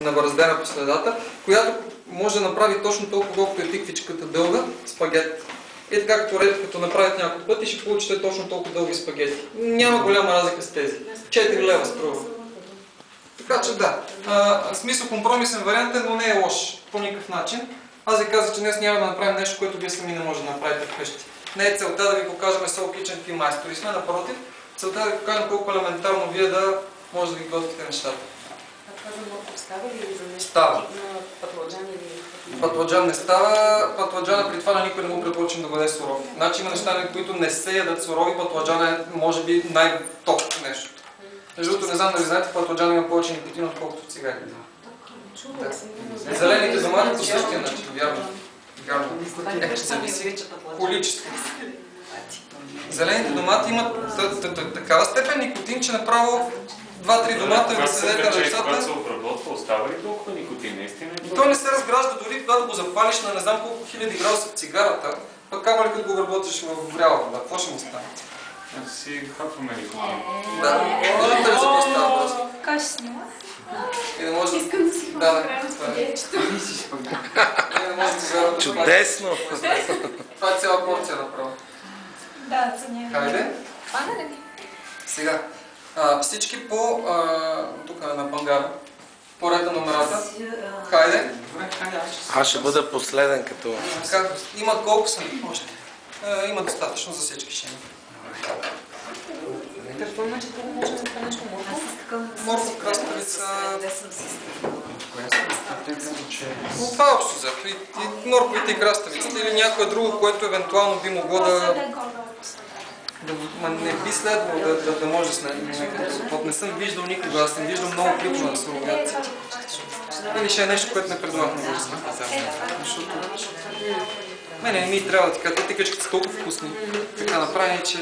набраздена по средата, която може да направи точно толкова, колкото е тиквичката дълга спагет. И така като направите няколко пъти, ще получите точно толкова дълги спагети. Няма голяма разлика с тези. 4 лева струва. Така че да, смисъл компромисен вариант е, но не е лош по никакъв начин. Аз ви казах, че днес няма да направим нещо, което вие сами не може да направите вкъщи. Не е целта да ви покажем Soul Kitchen какви майстори сме, напротив, целта е да ви покажем колко елементарно вие да може да ги готвите нещата. А това за морков става или за нещо? Става. На патладжан или... Патладжан не става, патладжана при това на никой не му препоръчам да го яде суров. Значи има неща, които не се ядат сурови, патладжана е може би най-топ нещо. Между другото, не знам дали знаете, патладжан има повече никотин, отколкото в цигарите. Да. Зелените домати по същия начин, вярно. Зависи количество. Зелените домати имат такава степен никотин, че направо 2-3 домата ви седете на децата. Когато се обработва, остава ли толкова никотин? Наистина? Той не се разгражда дори когато го запалиш на не знам колко хиляди градуса в цигарата, пък камо ли като го обработиш в вряла вода, какво ще му стане? Си хапваме никотин. Да, можете ли за представа просто? Как ще снима? Искам да си хвана спагетчето. Чудесно! Това е цяла порция направо. Да, ценя. Хайде. Хвана ли ми? Сега, всички по тук на пангара, по ред на номерата. Хайде. Аз ще бъда последен като... Има колко са? Още. Има достатъчно за всички ще има. Какво значи това може да това нещо морков? Морков, краставица... Това е общо взето. И морковите и краставиците или някое друго, което евентуално би могло да... Не би следвало да може да снеме. Не съм виждал никога, аз съм виждал много клипове на суровият. Или ще е нещо, което не предлагам да сме пазарни. Мене не ми трябва да ти кажа, те тикачките са толкова вкусни, така направени, че